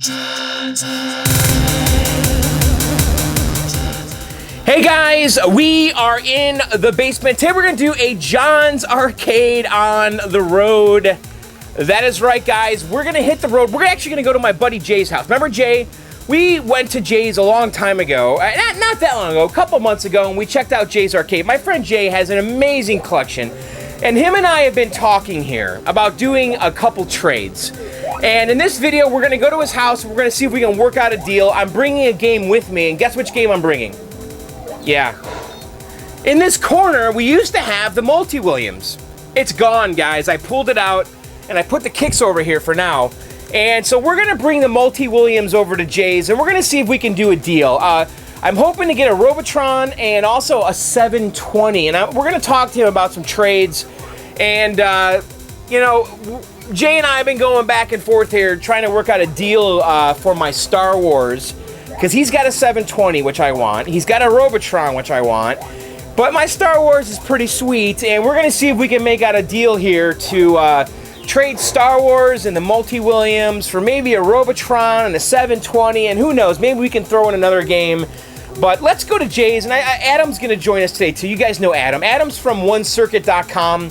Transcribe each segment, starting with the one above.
Hey guys, we are in the basement. Today we're going to do a John's Arcade on the road. That is right, guys. We're going to hit the road. We're actually going to go to my buddy Jay's house. Remember Jay? We went to Jay's a long time ago. Not that long ago, a couple months ago, and we checked out Jay's Arcade. My friend Jay has an amazing collection, and him and I have been talking here about doing a couple trades. And in this video, we're going to go to his house. We're going to see if we can work out a deal. I'm bringing a game with me, and guess which game I'm bringing? Yeah. In this corner, we used to have the Multi-Williams. It's gone, guys. I pulled it out, and I put the kicks over here for now. And so we're going to bring the Multi-Williams over to Jay's, and we're going to see if we can do a deal. I'm hoping to get a Robotron and also a 720. And we're going to talk to him about some trades. And, you know, Jay and I have been going back and forth here trying to work out a deal for my Star Wars. Because he's got a 720, which I want. He's got a Robotron, which I want. But my Star Wars is pretty sweet, and we're going to see if we can make out a deal here to trade Star Wars and the Multi-Williams for maybe a Robotron and a 720, and who knows, maybe we can throw in another game. But let's go to Jay's, and Adam's going to join us today, too. You guys know Adam. Adam's from onecircuit.com.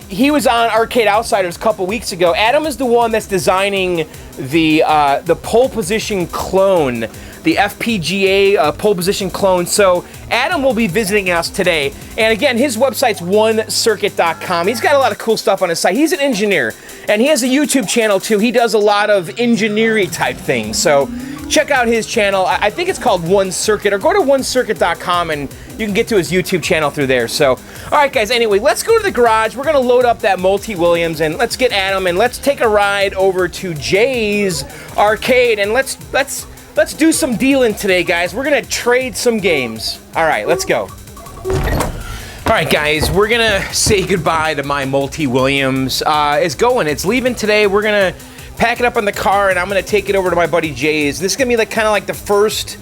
He was on Arcade Outsiders a couple weeks ago. Adam is the one that's designing the pole position clone, the FPGA pole position clone. So Adam will be visiting us today. And again, his website's onecircuit.com. He's got a lot of cool stuff on his site. He's an engineer, and he has a YouTube channel too. He does a lot of engineering type things. So check out his channel. I think it's called One Circuit, or go to onecircuit.com and you can get to his YouTube channel through there. So, all right, guys, anyway, let's go to the garage. We're going to load up that Multi-Williams, and let's get Adam, and let's take a ride over to Jay's Arcade, and let's do some dealing today, guys. We're going to trade some games. All right, let's go. All right, guys, we're going to say goodbye to my Multi-Williams. It's going. It's leaving today. We're going to pack it up in the car, and I'm going to take it over to my buddy Jay's. This is going to be kind of like the first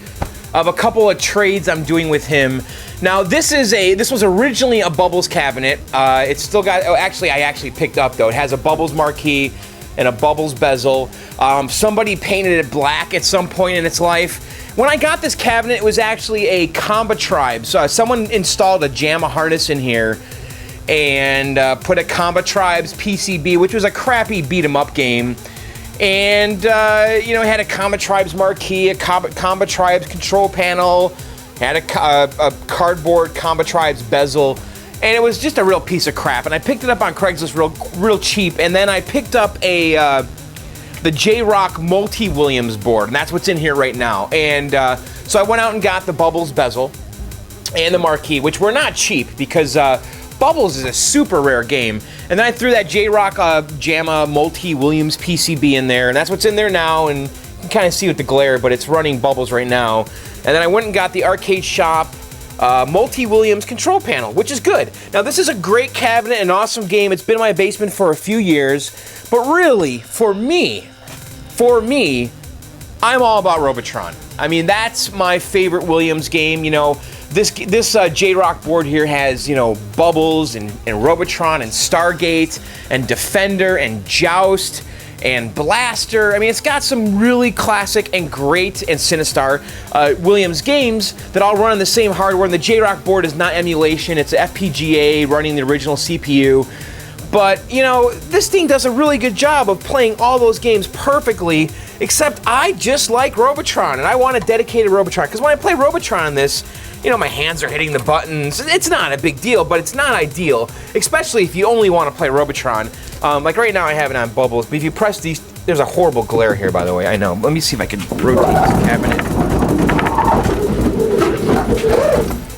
of a couple of trades I'm doing with him. Now, this was originally a Bubbles cabinet. It's still got, I actually picked up, though. It has a Bubbles marquee and a Bubbles bezel. Somebody painted it black at some point in its life. When I got this cabinet, it was actually a Comba Tribe. So someone installed a JAMA harness in here and put a Comba Tribes PCB, which was a crappy beat-em-up game. And, you know, it had a Comba Tribes marquee, a Comba Tribes control panel, had a cardboard Comba Tribes bezel, and it was just a real piece of crap. And I picked it up on Craigslist real cheap, and then I picked up the J-Rock Multi-Williams board, and that's what's in here right now. And so I went out and got the Bubbles bezel and the marquee, which were not cheap because Bubbles is a super rare game. And then I threw that J-Rock JAMA Multi-Williams PCB in there, and that's what's in there now, and you can kind of see with the glare, but it's running Bubbles right now. And then I went and got the Arcade Shop Multi-Williams control panel, which is good. Now, this is a great cabinet, an awesome game. It's been in my basement for a few years, but really, for me, I'm all about Robotron. I mean, that's my favorite Williams game. You know, this J-Rock board here has, you know, Bubbles and Robotron and Stargate and Defender and Joust and Blaster. I mean, it's got some really classic and great and Sinistar Williams games that all run on the same hardware. And the J-Rock board is not emulation. It's FPGA running the original CPU. But, you know, this thing does a really good job of playing all those games perfectly, except I just like Robotron, and I want a dedicated Robotron. Because when I play Robotron on this, you know, my hands are hitting the buttons. It's not a big deal, but it's not ideal, especially if you only want to play Robotron. Like right now I have it on Bubbles, but if you press these, there's a horrible glare here, by the way, I know. Let me see if I can rotate this cabinet.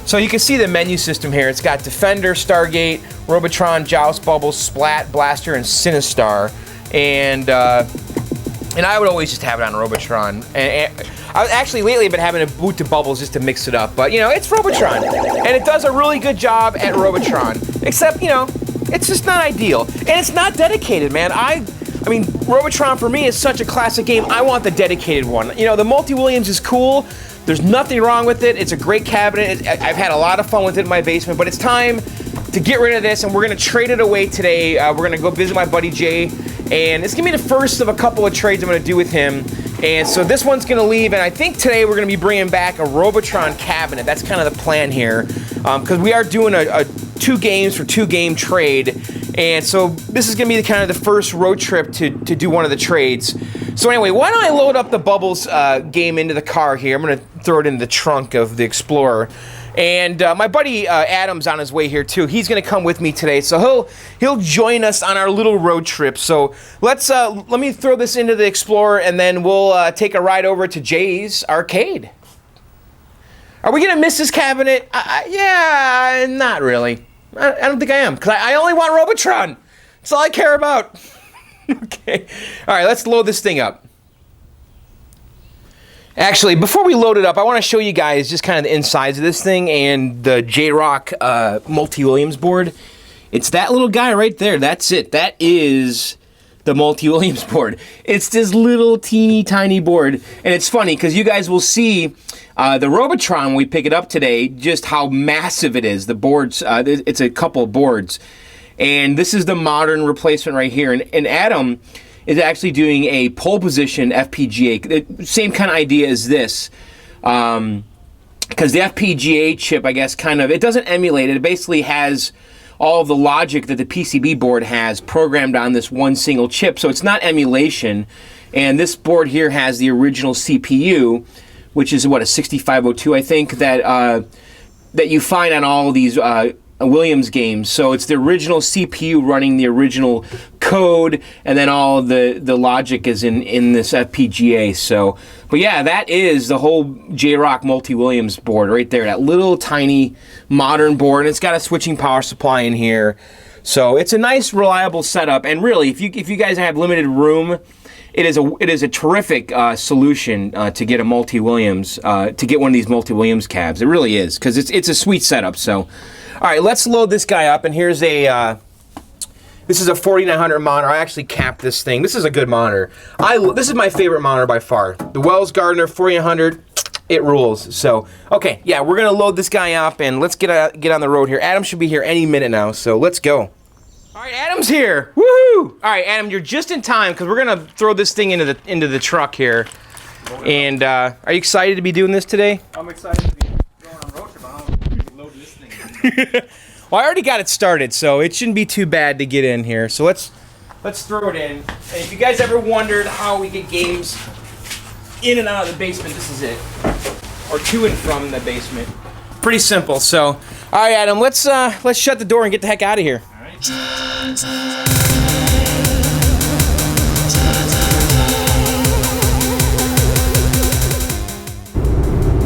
So you can see the menu system here. It's got Defender, Stargate, Robotron, Joust, Bubbles, Splat, Blaster, and Sinistar. And I would always just have it on Robotron. And actually, lately I've been having to boot to Bubbles just to mix it up. But, you know, it's Robotron. And it does a really good job at Robotron. Except, you know, it's just not ideal. And it's not dedicated, man. I mean, Robotron for me is such a classic game. I want the dedicated one. You know, the Multi-Williams is cool. There's nothing wrong with it. It's a great cabinet. I've had a lot of fun with it in my basement, but it's time to get rid of this, and we're going to trade it away today. We're going to go visit my buddy Jay, And it's gonna be the first of a couple of trades I'm gonna do with him. And so this one's gonna leave, and I think today we're gonna be bringing back a Robotron cabinet. That's kind of the plan here, because we are doing a 2 games for 2 game trade. And so this is gonna be kind of the first road trip to do one of the trades. So anyway, why don't I load up the Bubbles game into the car here. I'm gonna throw it in the trunk of the Explorer. And my buddy Adam's on his way here too. He's gonna come with me today, so he'll join us on our little road trip. So let me throw this into the Explorer, and then we'll take a ride over to Jay's Arcade. Are we gonna miss this cabinet? Yeah, not really. I don't think I am, because I only want Robotron. That's all I care about. Okay. All right, let's load this thing up. Actually, before we load it up, I want to show you guys just kind of the insides of this thing and the J-Rock Multi-Williams board. It's that little guy right there. That's it. That is the Multi-Williams board. It's this little teeny tiny board. And it's funny because you guys will see the Robotron when we pick it up today, just how massive it is. The boards, it's a couple of boards. And this is the modern replacement right here. And Adam is actually doing a pole position FPGA. The same kind of idea as this. Because the FPGA chip, I guess, it doesn't emulate it. It basically has all of the logic that the PCB board has programmed on this one single chip. So it's not emulation. And this board here has the original CPU, which is, what, a 6502, I think, that you find on all of these Williams games. So it's the original CPU running the original code, and then all the logic is in this FPGA. So, but yeah, that is the whole J-Rock Multi-Williams board right there. That little tiny modern board, and it's got a switching power supply in here. So it's a nice, reliable setup. And really, if you guys have limited room, it is a terrific solution to get a Multi-Williams, to get one of these Multi-Williams cabs. It really is, because it's a sweet setup. So. All right, let's load this guy up, and here's this is a 4900 monitor. I actually capped this thing. This is a good monitor. This is my favorite monitor by far. The Wells Gardner 4900, it rules. So, okay, yeah, we're gonna load this guy up, and let's get on the road here. Adam should be here any minute now, so let's go. All right, Adam's here. Woohoo! All right, Adam, you're just in time because we're gonna throw this thing into the truck here. And are you excited to be doing this today? I'm excited to be going on road trip. I don't load this thing. Well, I already got it started, so it shouldn't be too bad to get in here. So let's throw it in. And if you guys ever wondered how we get games in and out of the basement, this is it. Or to and from the basement. Pretty simple. So, all right, Adam, let's shut the door and get the heck out of here. All right.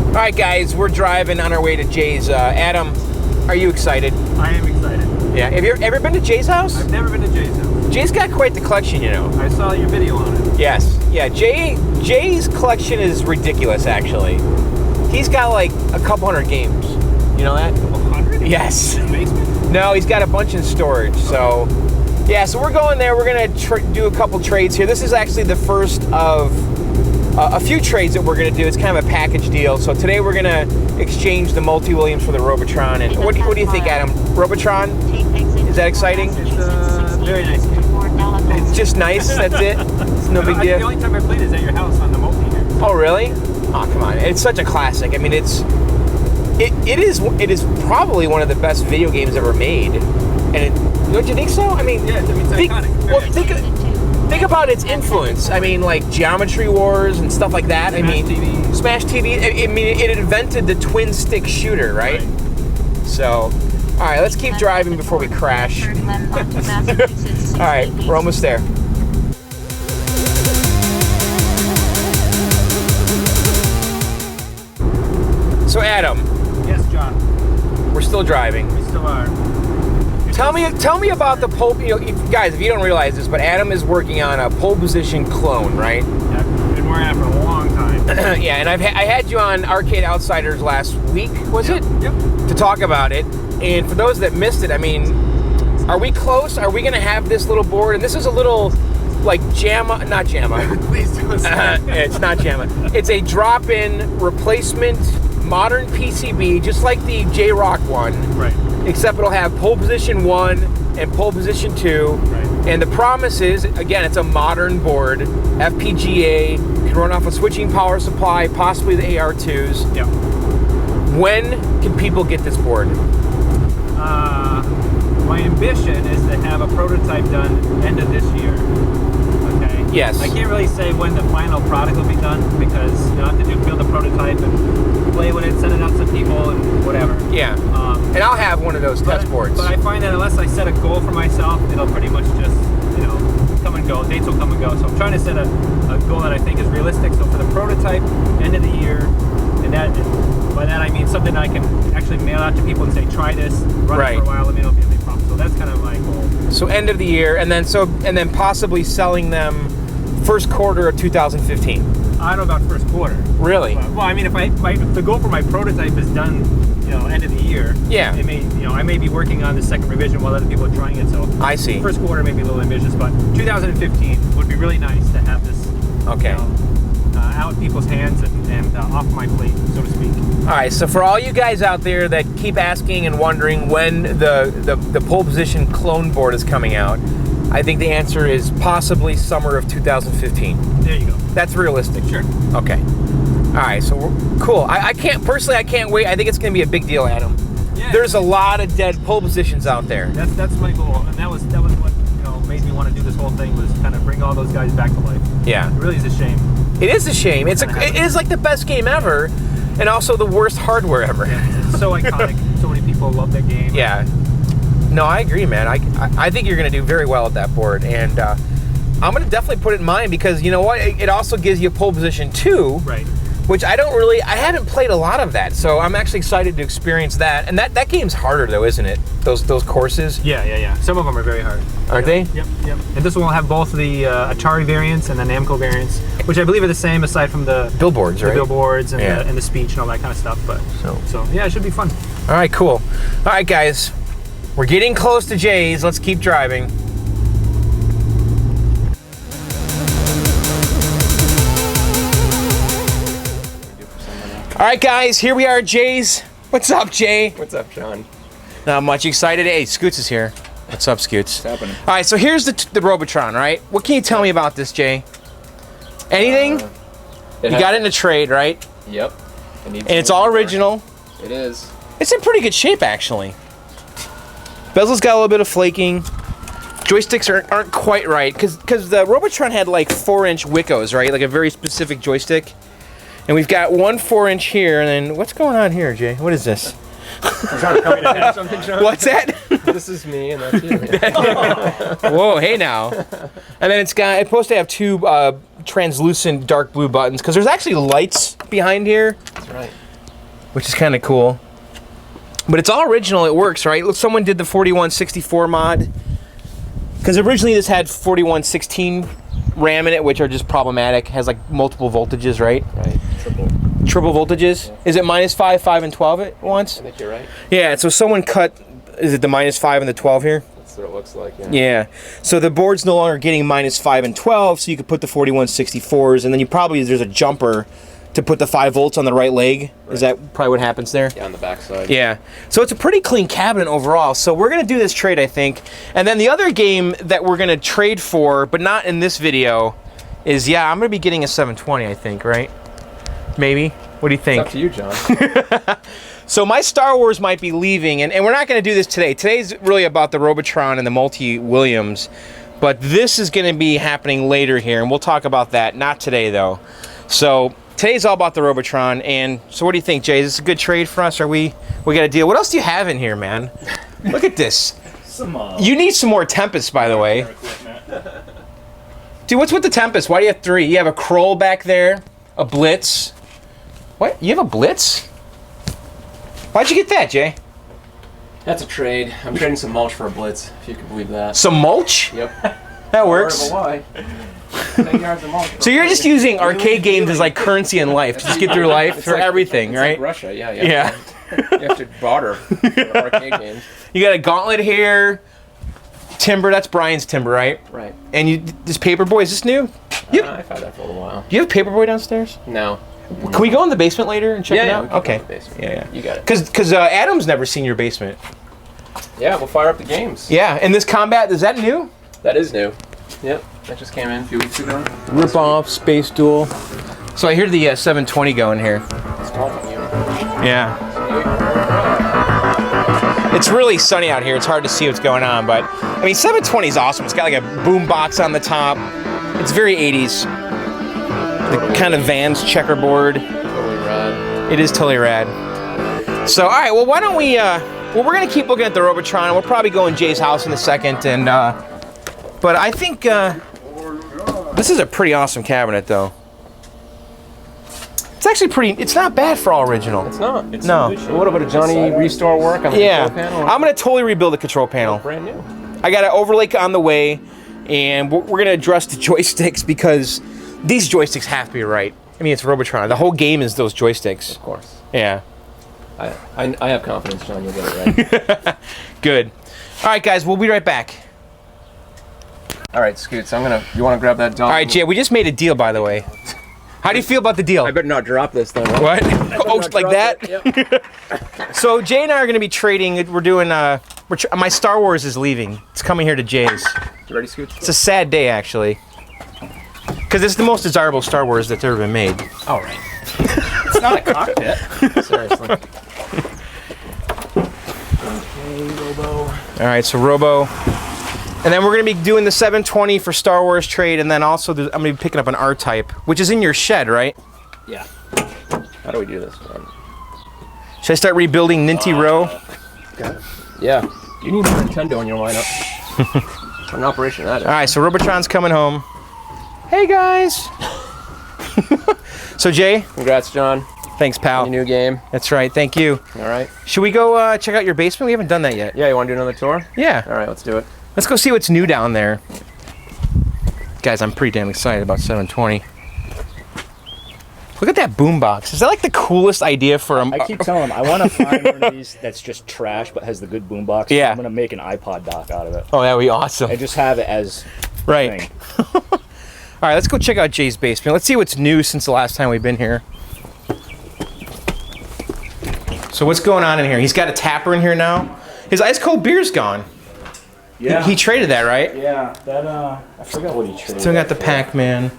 All right, guys, we're driving on our way to Jay's. Adam, are you excited? I am excited. Yeah. Have you ever been to Jay's house? I've never been to Jay's house. Jay's got quite the collection, you know. I saw your video on it. Yes. Yeah, Jay's collection is ridiculous, actually. He's got like a couple hundred games. You know that? 100? Yes. In the basement? No, he's got a bunch in storage. So, yeah, so we're going there. We're going to do a couple trades here. This is actually the first of a few trades that we're going to do. It's kind of a package deal. So today we're going to exchange the Multi-Williams for the Robotron. And what do you think, Adam? Robotron? Is that exciting? It's very nice. It's just nice, that's it? It's no big deal? The only time I played is at your house on the multi here. Oh, really? Oh, come on. It's such a classic. I mean, it is probably one of the best video games ever made. And don't you think so? I mean, yeah, it's iconic. Well, think about its influence. I mean, like Geometry Wars and stuff like that. Smash TV. I mean, it invented the twin stick shooter, right? So, all right, let's keep driving before we crash. All right, we're almost there. So, Adam. Yes, John. We're still driving. We still are. Tell me about the pole. You know, guys, if you don't realize this, but Adam is working on a pole position clone, right? Yeah, I've been working on it for a long time. Yeah, and I had you on Arcade Outsiders last week, was it? Yep. To talk about it. And for those that missed it, I mean, are we close? Are we going to have this little board? And this is a little, like, not JAMA. Please don't say It's not JAMA. It's a drop-in replacement modern PCB, just like the J-Rock one. Right. Except it'll have pole position 1 and pole position 2. Right. And the promise is, again, it's a modern board, FPGA, can run off a switching power supply, possibly the AR2s. Yeah. When can people get this board? My ambition is to have a prototype done end of this year. Okay. Yes. I can't really say when the final product will be done because I have to build a prototype and play with it, send it out to people and whatever. Yeah. And I'll have one of those test boards. But I find that unless I set a goal for myself, it'll pretty much just, come and go. Dates will come and go. So I'm trying to set a goal that I think is realistic. So for the prototype, end of the year, and by that I mean something that I can actually mail out to people and say, try this, run it for a while, let me know if you have any problems. So that's kind of my goal. So end of the year, and then possibly selling them first quarter of 2015. I don't know about first quarter. Really? Well, I mean, if the goal for my prototype is done, end of the year. Yeah. It may, I may be working on the second revision while other people are trying it. So I see. First quarter may be a little ambitious, but 2015 would be really nice to have this. Okay. Out in people's hands and off my plate, so to speak. All right. So for all you guys out there that keep asking and wondering when the pole position clone board is coming out, I think the answer is possibly summer of 2015. There you go. That's realistic. Sure. Okay. All right. So cool. I can't wait. I think it's going to be a big deal, Adam. Yeah. There's a lot of dead pole positions out there. That's my goal, and that was what made me want to do this whole thing, was kind of bring all those guys back to life. Yeah. It really is a shame. It is a shame. It is like the best game ever, and also the worst hardware ever. Yeah, it's so iconic. So many people love that game. Yeah. No, I agree, man. I think you're going to do very well at that board, and I'm going to definitely put it in mine because you know what? It also gives you a pole position too. Right. Which I haven't played a lot of that, so I'm actually excited to experience that. And that game's harder though, isn't it? Those courses. Yeah. Some of them are very hard. Aren't they? Yep. And this one will have both the Atari variants and the Namco variants, which I believe are the same aside from the billboards, right? The billboards and the speech and all that kind of stuff. But so yeah, it should be fun. All right, cool. All right, guys, we're getting close to Jay's. Let's keep driving. All right, guys, here we are at Jay's. What's up, Jay? What's up, John? Not much. Excited? Hey, Scoots is here. What's up, Scoots? What's happening? All right, so here's the Robotron, right? What can you tell me about this, Jay? Anything? You got it in a trade, right? Yep. And it's all original. It is. It's in pretty good shape, actually. Bezel's got a little bit of flaking. Joysticks aren't quite right, because the Robotron had like 4-inch Wiccos, right? Like a very specific joystick. And we've got one 4-inch here, and then what's going on here, Jay? What is this? I'm trying to come in and have something, John. What's that? This is me, and that's you. Whoa, hey now. And then it's supposed to have two translucent dark blue buttons, because there's actually lights behind here. That's right. Which is kind of cool. But it's all original, it works, right? Look, someone did the 4164 mod. Because originally this had 4116 RAM in it, which are just problematic. Has like multiple voltages, right? Right. Triple voltages? Yeah. Is it -5, 5, and 12 at once? I think you're right. Yeah, so someone cut, is it the -5 and the 12 here? That's what it looks like, yeah. Yeah. So the board's no longer getting -5 and 12, so you could put the 4164s, and then there's a jumper to put the 5 volts on the right leg. Right. Is that probably what happens there? Yeah, on the back side. Yeah. So it's a pretty clean cabinet overall. So we're going to do this trade, I think. And then the other game that we're going to trade for, but not in this video, is, I'm going to be getting a 720, I think, right? Maybe? What do you think? It's up to you, John. So my Star Wars might be leaving, and we're not going to do this today. Today's really about the Robotron and the Multi-Williams. But this is going to be happening later here, and we'll talk about that. Not today, though. So today's all about the Robotron, and so what do you think, Jay? Is this a good trade for us? We got a deal? What else do you have in here, man? Look at this. You need some more Tempest, by the way. Dude, what's with the Tempest? Why do you have 3? You have a Kroll back there, a Blitz. What? You have a Blitz? Why'd you get that, Jay? That's a trade. I'm trading some mulch for a Blitz, if you can believe that. Some mulch? Yep. That works. Why? 10 yards of mulch. So you're just using arcade games as like currency in life to just get through life for everything, it's right? Like Russia, yeah. Yeah. You have to barter for arcade games. You got a gauntlet here. Timber, that's Brian's timber, right? Right. And this Paperboy, is this new? I've had that for a little while. Do you have Paperboy downstairs? No. Can we go in the basement later and check it out? We can Okay. go in the basement. Yeah. You got it. Because Adam's never seen your basement. Yeah, we'll fire up the games. Yeah, and this combat, is that new? That is new. Yep, that just came in a few weeks ago. Rip off, space duel. So I hear the 720 going here. It's talking to you. Yeah. It's really sunny out here. It's hard to see what's going on, but I mean, 720 is awesome. It's got like a boom box on the top. It's very 80s. The kind of Vans checkerboard. Totally rad. It is totally rad. So, all right, well, why don't we, well, we're going to keep looking at the Robotron. We'll probably go in Jay's house in a second, and, but I think, this is a pretty awesome cabinet, though. It's actually pretty, it's not bad for all original. It's not. It's No. What about a Johnny restore work on the Yeah, control panel? I'm going to totally rebuild the control panel. Brand new. I got an overlay on the way, and we're going to address the joysticks because these joysticks have to be right. I mean, it's Robotron. The whole game is those joysticks. Of course. Yeah. I have confidence, John. You'll get it right. Good. All right, guys, we'll be right back. All right, Scoots. You want to grab that dog? All right, Jay, we just made a deal, by the way. How do you feel about the deal? I better not drop this thing. What? Oh, like that? Yep. So Jay and I are going to be trading. We're doing. My Star Wars is leaving. It's coming here to Jay's. You ready, Scoots? It's a sad day, actually, because it's the most desirable Star Wars that's ever been made. All right. It's not a cockpit. Seriously. Okay, Robo. All right, so Robo. And then we're going to be doing the 720 for Star Wars trade, and then also I'm going to be picking up an R-Type, which is in your shed, right? Yeah. How do we do this, man? Should I start rebuilding Ninty Row? Okay. Yeah. You need a Nintendo in your lineup. What an operation that is. All right, so Robotron's coming home. Hey, guys. So, Jay. Congrats, John. Thanks, pal. Your new game. That's right. Thank you. All right. Should we go check out your basement? We haven't done that yet. Yeah, you want to do another tour? Yeah. All right, let's do it. Let's go see what's new down there. Guys, I'm pretty damn excited about 720. Look at that boombox. Is that like the coolest idea for a... I keep telling them, I want to find one of these that's just trash but has the good boombox. Yeah. I'm going to make an iPod dock out of it. Oh, that would be awesome. And just have it as Right. All right, let's go check out Jay's basement. Let's see what's new since the last time we've been here. So what's going on in here? He's got a tapper in here now. His ice cold beer's gone. Yeah. He traded that, right? Yeah, that, I forgot what he traded. Still got the Pac-Man.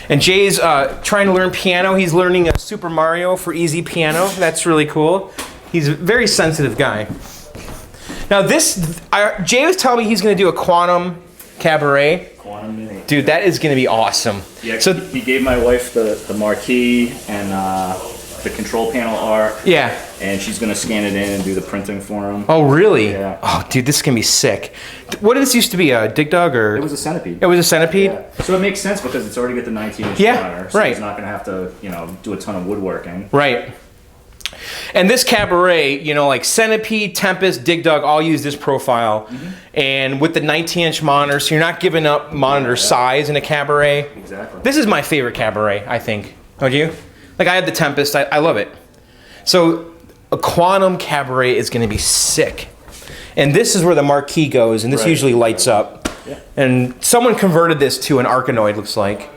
And Jay's trying to learn piano. He's learning a Super Mario for easy piano. That's really cool. He's a very sensitive guy. Now Jay was telling me he's going to do a Quantum Cabaret. Quantum Mini. Dude, that is going to be awesome. Yeah, So he gave my wife the marquee and the control panel art. yeah. And she's going to scan it in and do the printing for him. Oh, really? Yeah. Oh, dude, this is going to be sick. What did this used to be? A Dig Dug or? It was a centipede. It was a centipede? Yeah. So it makes sense because it's already got the 19-inch Yeah, monitor. So right. he's not going to have to, do a ton of woodworking. Right. And this Cabaret, like Centipede, Tempest, Dig Dug all use this profile. Mm-hmm. And with the 19-inch monitor, so you're not giving up monitor size in a Cabaret. Exactly. This is my favorite Cabaret, I think. Don't you? Like, I had the Tempest. I love it. So a Quantum Cabaret is going to be sick. And this is where the marquee goes, and this Right. usually lights up. Yeah. And someone converted this to an Arkanoid, looks like.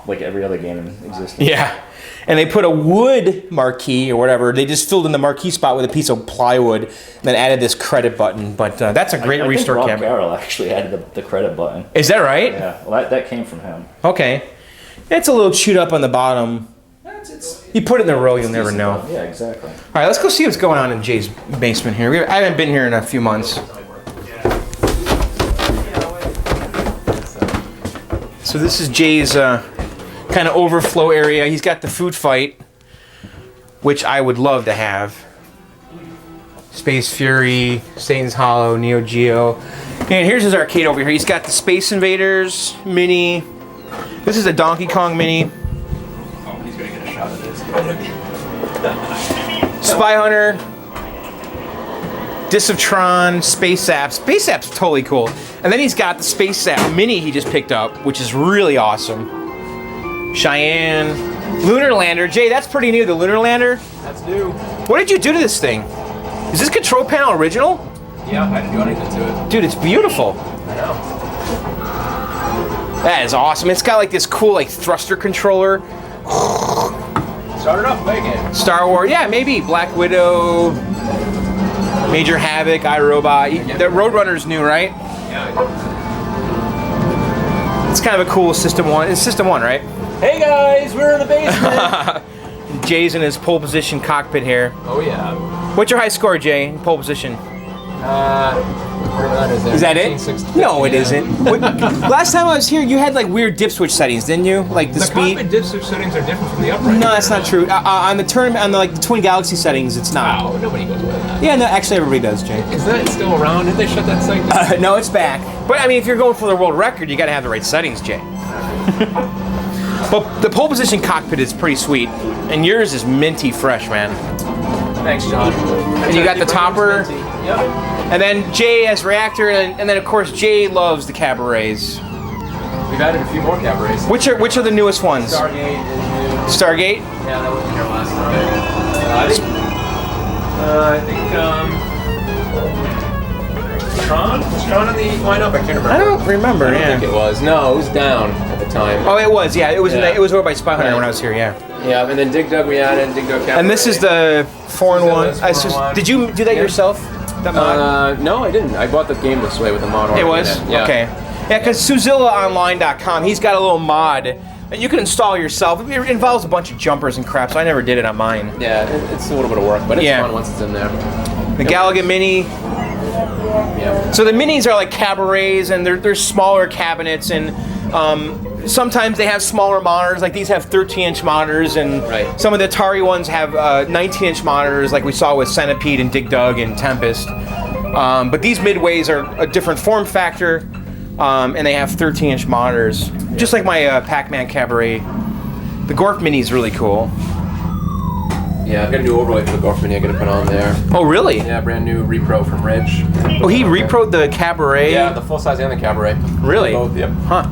Like every other game in existence. Yeah. And they put a wood marquee or whatever. They just filled in the marquee spot with a piece of plywood and then added this credit button. But that's a great I restore think Rob camera. Carroll actually added the credit button. Is that right? Yeah, well, that came from him. Okay. It's a little chewed up on the bottom. You put it in the row, you'll never know. Yeah, exactly. All right, let's go see what's going on in Jay's basement here. I haven't been here in a few months. So this is Jay's kind of overflow area. He's got the food fight, which I would love to have. Space Fury, Satan's Hollow, Neo Geo. And here's his arcade over here. He's got the Space Invaders Mini. This is a Donkey Kong Mini. Oh, he's gonna get a shot of this. Spy Hunter, Disc of Tron, Space Apps. Space Apps are totally cool. And then he's got the Space App Mini he just picked up, which is really awesome. Cheyenne, Lunar Lander. Jay, that's pretty new, the Lunar Lander. That's new. What did you do to this thing? Is this control panel original? Yeah, I didn't do anything to it. Dude, it's beautiful. I know. That is awesome. It's got like this cool like thruster controller. Start it up, make it. Star Wars, yeah, maybe. Black Widow, Major Havoc, iRobot. The Roadrunner's new, right? Yeah. It's kind of a cool System 1. It's System 1, right? Hey guys, we're in the basement. Jay's in his pole position cockpit here. Oh yeah. What's your high score, Jay, in pole position? Whatever that is there. Is that it? 1960. No, it Yeah. isn't. Last time I was here, you had like weird dip switch settings, didn't you? Like the speed. cockpit dip switch settings are different from the upright. No, that's not true. On the like the Twin Galaxy settings, it's not. Wow, nobody goes with that. Yeah, no, actually everybody does, Jay. Is that still around? Did they shut that site down? No, it's back. But I mean, if you're going for the world record, you got to have the right settings, Jay. But the pole position cockpit is pretty sweet, and yours is minty fresh, man. Thanks, John. And you got the topper. Yep. And then Jay has reactor, and then of course Jay loves the cabarets. We've added a few more cabarets. Which are the newest ones? Stargate is new. Stargate? Yeah, that wasn't here last time. Tron? Was Tron in the lineup? I can't remember. I don't remember. I don't Yeah. think it was. No, it was down at the time. Oh, it was. Yeah, it was. Yeah. It was over by Spy Hunter Right. when I was here. Yeah. Yeah, and then Dig Dug we added. Dig Dug Cabaret. And this is the foreign one. This is foreign one. Did you do that Yeah. yourself? That mod? No, I didn't. I bought the game this way with the mod already It was? in it. Yeah. Okay. Yeah, because SuzillaOnline.com, he's got a little mod that you can install yourself. It involves a bunch of jumpers and crap, so I never did it on mine. Yeah, it's a little bit of work, but it's Yeah. fun once it's in there. The Galaga Mini. Yeah. So the minis are like cabarets, and they're smaller cabinets, and sometimes they have smaller monitors. Like these have 13-inch monitors, and Right. some of the Atari ones have 19-inch monitors, like we saw with Centipede and Dig Dug and Tempest. But these midways are a different form factor, and they have 13-inch monitors, just like my Pac-Man Cabaret. The Gorf Mini is really cool. Yeah, I've got a new overlay for the Gorf Mini I gotta put on there. Oh, really? Yeah, brand new repro from Ridge. Oh, he reproed the Cabaret? Yeah, the full size and the Cabaret. Really? Both, yep. Huh.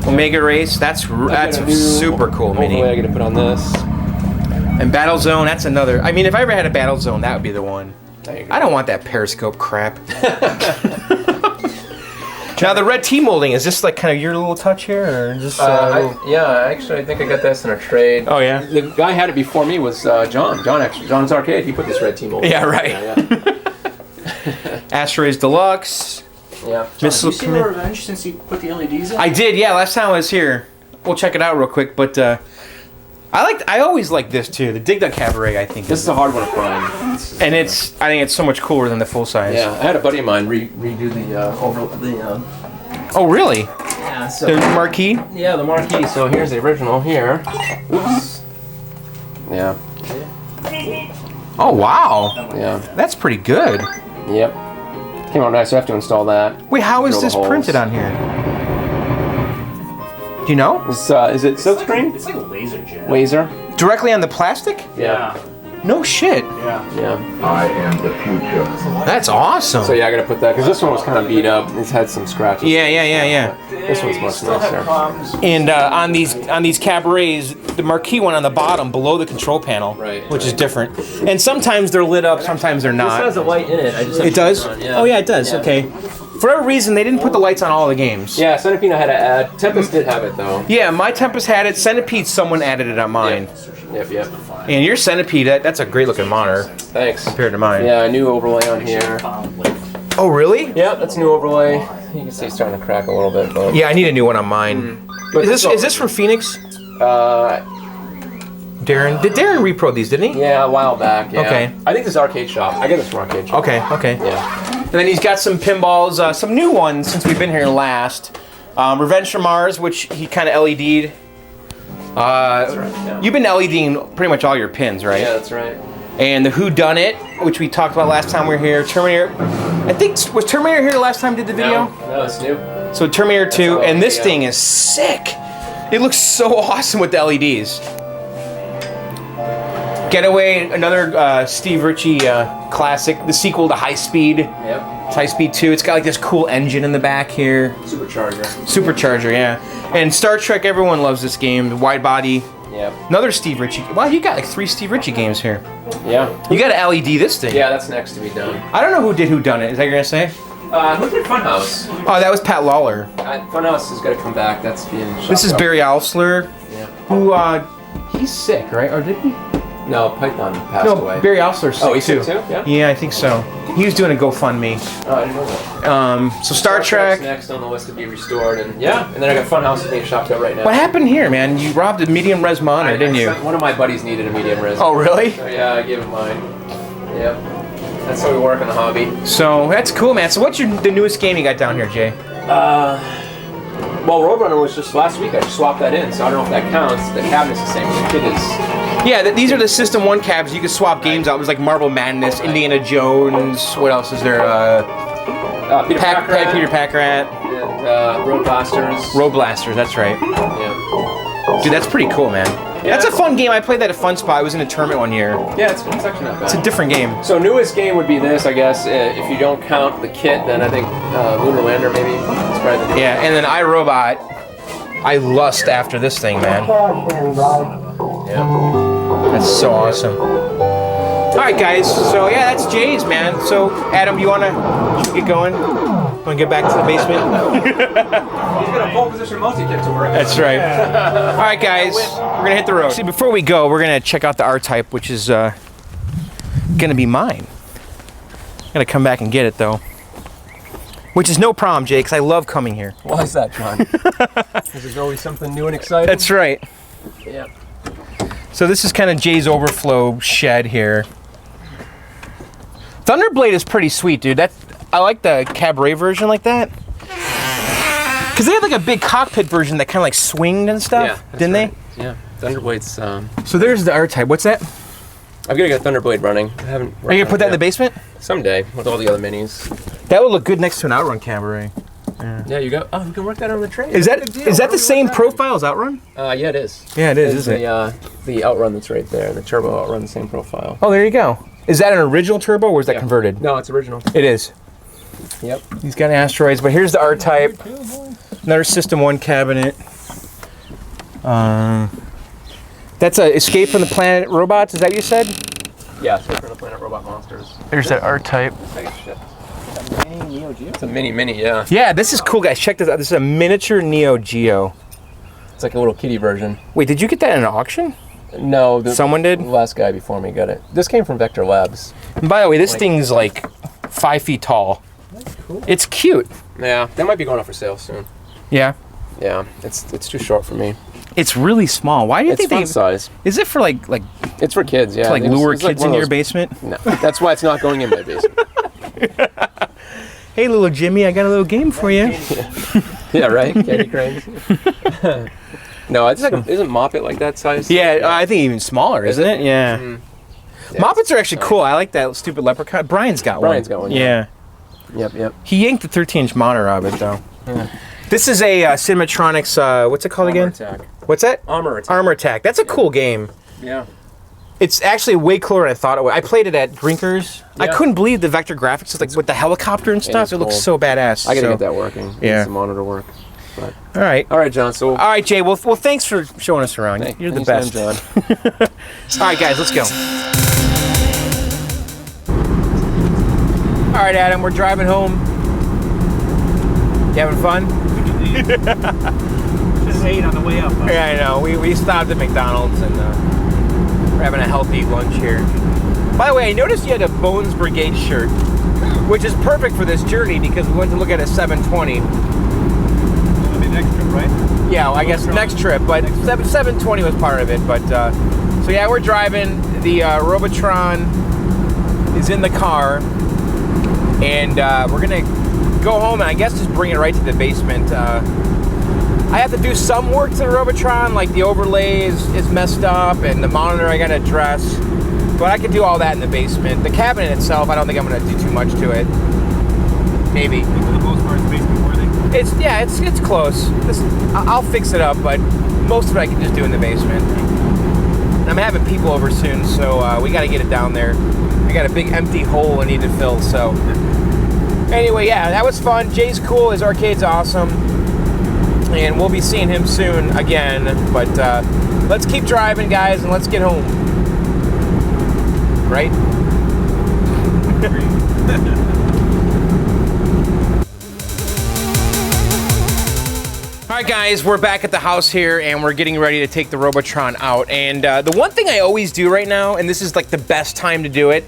Omega Race, that's I've got a new super cool mini. overlay I gotta put on this. And Battle Zone, that's another. I mean, if I ever had a Battle Zone, that would be the one. There you go. I don't want that periscope crap. Now, the red T molding, is this like kind of your little touch here, or just? Actually, I think I got this in a trade. Oh, yeah? The guy who had it before me was John. John's Arcade. He put this red team over. Yeah, right. Yeah. Asteroids Deluxe. Yeah. Missile you see the Command- Revenge since you put the LEDs in? I did, yeah. Last time I was here, we'll check it out real quick. But I always like this too. The Dig Dug Cabaret, I think. This is a hard one to find. And I think it's so much cooler than the full size. Yeah, I had a buddy of mine redo the Oh, really? yeah, so The marquee? yeah, the marquee. So here's the original here. Oops. Yeah. Oh, wow. Yeah. That's pretty good. Yep. Came out nice. I have to install that. Wait, how is Drill the this holes. printed on here? Do you know? This, is it silkscreen? It's like a laser jet. Laser? Directly on the plastic? Yeah. No shit. Yeah. Yeah. I am the future. That's awesome. So yeah, I gotta put that because this one was kind of beat up. It's had some scratches. Yeah. This one's much nicer. And on these cabarets, the marquee one on the bottom below the control panel, Right, which is different. And sometimes they're lit up, sometimes they're This not. has a light in it. I just have It to does? turn it on, Oh yeah, it does. Yeah. Okay. For whatever reason, they didn't put the lights on all the games. Yeah, Centipede I had to add. Tempest did have it though. Yeah, my Tempest had it. Centipede, someone added it on mine. Yep. And your Centipede, that's a great looking monitor Thanks. compared to mine. Yeah, a new overlay on here. Oh really? Yeah, that's a new overlay. You can see it's starting to crack a little bit, but Yeah, I need a new one on mine. But Is this from Phoenix? Darren? Did Darren repro these, didn't he? Yeah, a while back. Yeah. Okay. I think this is Arcade Shop. I get this from Arcade Shop. Okay. Yeah. And then he's got some pinballs, some new ones since we've been here last. Revenge from Mars, which he kind of LED'd. Yeah. You've been LEDing pretty much all your pins, right? Yeah, that's right. And the Who Done It, which we talked about last time we were here. Terminator. I think was Terminator here the last time we did the video. No, it's new. So Terminator 2, all and this yeah. thing is sick. It looks so awesome with the LEDs. Getaway, another Steve Ritchie classic, the sequel to High Speed. Yep. High Speed 2. It's got like this cool engine in the back here. Supercharger. Supercharger, yeah. And Star Trek, everyone loves this game. The wide body. Yep. Another Steve Ritchie. Wow, you got like 3 Steve Ritchie games here. Yeah. You got to LED this thing. Yeah, that's next to be done. I don't know who did Who Done It. Is that what you're gonna say? Who did Funhouse? Oh, that was Pat Lawler. Funhouse is gonna come back. That's being. This is shopped Barry Alsler, Yeah. who he's sick, right? Or did he? No, Python passed No, away. Barry Osler's sick he's too. sick too? Yeah? Yeah, I think so. He was doing a GoFundMe. Oh, I didn't know that. So Star Trek. Trek's next on the list to be restored, and yeah, and then I got Funhouse being shopped out right now. What happened here, man? You robbed a medium res monitor, didn't you? One of my buddies needed a medium res. Oh, really? So yeah, I gave him mine. Yep. That's how we work on the hobby. So that's cool, man. So what's the newest game you got down here, Jay? Well, Roadrunner was just last week. I just swapped that in, so I don't know if that counts. The cabinet's the same. The kit is. Yeah, these are the System 1 cabs. You can swap games out. It was like Marble Madness, Indiana Jones. What else is there? Peter Packrat. Peter Packrat. And Road Blasters. Road Blasters, that's right. Yeah. Dude, that's pretty cool, man. Yeah, that's a fun game. I played that at Fun Spot. I was in a tournament one year. Yeah, it's actually not bad. It's a different game. So newest game would be this, I guess. If you don't count the kit, then I think Lunar Lander maybe. It's probably the Yeah, and then iRobot. I lust after this thing, man. Yeah. That's so awesome. All right, guys. So yeah, that's Jay's, man. So Adam, you wanna get going? Want to get back to the basement? He's got a pole position multi-kit to work. That's right. All right, guys. We're gonna hit the road. See, before we go, we're gonna check out the R-Type, which is gonna be mine. Gotta come back and get it though. Which is no problem, Jay, because I love coming here. Why is that, John? Because there's always something new and exciting. That's right. Yeah. So this is kind of Jay's overflow shed here. Thunderblade is pretty sweet, dude. I like the cabaret version like that. Because they had like a big cockpit version that kind of like swinged and stuff, didn't right. Yeah, Thunderblade's. So there's the R-Type. What's that? I've got to get Thunderblade running. I haven't. Are you gonna put that in the basement? Someday, with all the other minis. That would look good next to an Outrun cabaret. Yeah, you go. Oh, you can work that on the train. Is that the same profile as Outrun? Yeah, it is. Yeah, it is, It's isn't it? The Outrun that's right there. The Turbo Outrun, the same profile. Oh, there you go. Is that an original turbo or is that converted? No, it's original. It is. Yep. He's got asteroids, but here's the R-Type. Another System 1 cabinet. That's a Escape from the Planet Robots, is that what you said? Yeah, Escape from the Planet Robot Monsters. There's that R-Type. It's a mini, yeah. Yeah, this is cool, guys. Check this out. This is a miniature Neo Geo. It's like a little kiddie version. Wait, did you get that in an auction? No. Someone did? The last guy before me got it. This came from Vector Labs. And by the way, this thing's like 5 feet tall. That's cool. It's cute. Yeah, that might be going up for sale soon. Yeah. Yeah, it's too short for me. It's really small. Why do you It's think fun size. Is it for like It's for kids, yeah. to like It's lure like kids one of into your those- basement? No, that's why it's not going in my basement. Hey, little Jimmy, I got a little game for you. Yeah, right? Candy cranes. No, it's like, isn't Moppet like that size? Yeah, I think even smaller, isn't it? Yeah. Yeah, Moppets are actually cool. I like that stupid leprechaun. Brian's got one. Brian's got one, Yeah. Yep. He yanked the 13-inch monitor out of it, though. Yeah. This is a Cinematronics, what's it called Armor again? Attack. What's that? Armor Attack. Armor Attack. That's a cool game. Yeah. It's actually way cooler than I thought it was. I played it at Grinkers. I Yeah. couldn't believe the vector graphics, it's like with the helicopter and stuff. it's It looks cool. so badass. I gotta So- get that working. Yeah. Get the monitor work. But. All right. All right, John. So. All right, Jay. Well, thanks for showing us around. Hey, You're the anytime, best. John. All right, guys, let's go. All right, Adam, we're driving home. You having fun? Just ate on the way up. Yeah, I know. We stopped at McDonald's and we're having a healthy lunch here. By the way, I noticed you had a Bones Brigade shirt, which is perfect for this journey because we went to look at a 720. It'll be next trip, right? Yeah, well, I guess next trip, but 720 was part of it. But so yeah, we're driving. The Robotron is in the car, and we're gonna go home and I guess just bring it right to the basement. I have to do some work to the Robotron, like the overlay is messed up and the monitor I gotta address. But I can do all that in the basement. The cabinet itself, I don't think I'm gonna do too much to it. Maybe. For the most part, it's basement worthy. It's close. I'll fix it up, but most of it I can just do in the basement. And I'm having people over soon, so we got to get it down there. I got a big empty hole I need to fill. So anyway, yeah, that was fun. Jay's cool. His arcade's awesome, and we'll be seeing him soon again. But let's keep driving, guys, and let's get home. Right? All right, guys, we're back at the house here, and we're getting ready to take the Robotron out. And the one thing I always do right now, and this is like the best time to do it,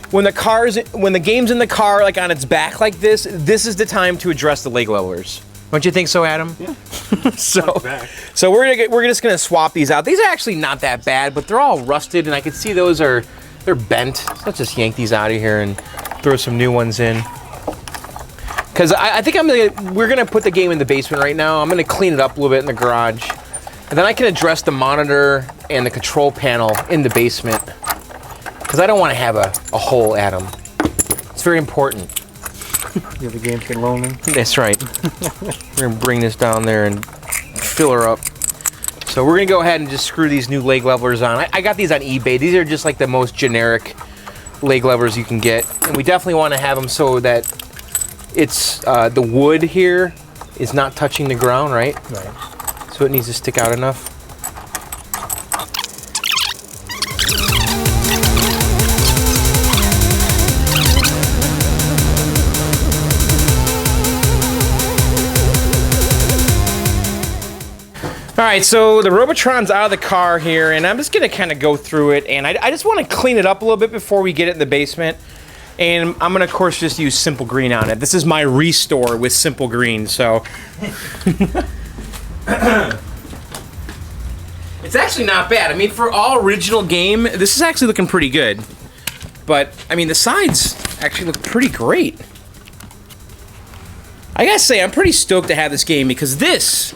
when the game's in the car, like on its back like this is the time to address the leg levelers. Don't you think so, Adam? Yeah. so we're just gonna swap these out. These are actually not that bad, but they're all rusted, and I can see they're bent. So let's just yank these out of here and throw some new ones in. Because I think we're gonna put the game in the basement right now. I'm gonna clean it up a little bit in the garage. And then I can address the monitor and the control panel in the basement. Because I don't want to have a hole, Adam. It's very important. The other games get lonely. That's right. We're gonna bring this down there and fill her up. So we're gonna go ahead and just screw these new leg levelers on. I got these on eBay. These are just like the most generic leg levers you can get. And we definitely want to have them so that it's the wood here is not touching the ground, right? Right. So it needs to stick out enough. All right, so the Robotron's out of the car here, and I'm just gonna kind of go through it, and I just want to clean it up a little bit before we get it in the basement. And I'm gonna, of course, just use Simple Green on it. This is my restore with Simple Green, so. It's actually not bad. I mean, for all original game, this is actually looking pretty good. But, I mean, the sides actually look pretty great. I gotta say, I'm pretty stoked to have this game because this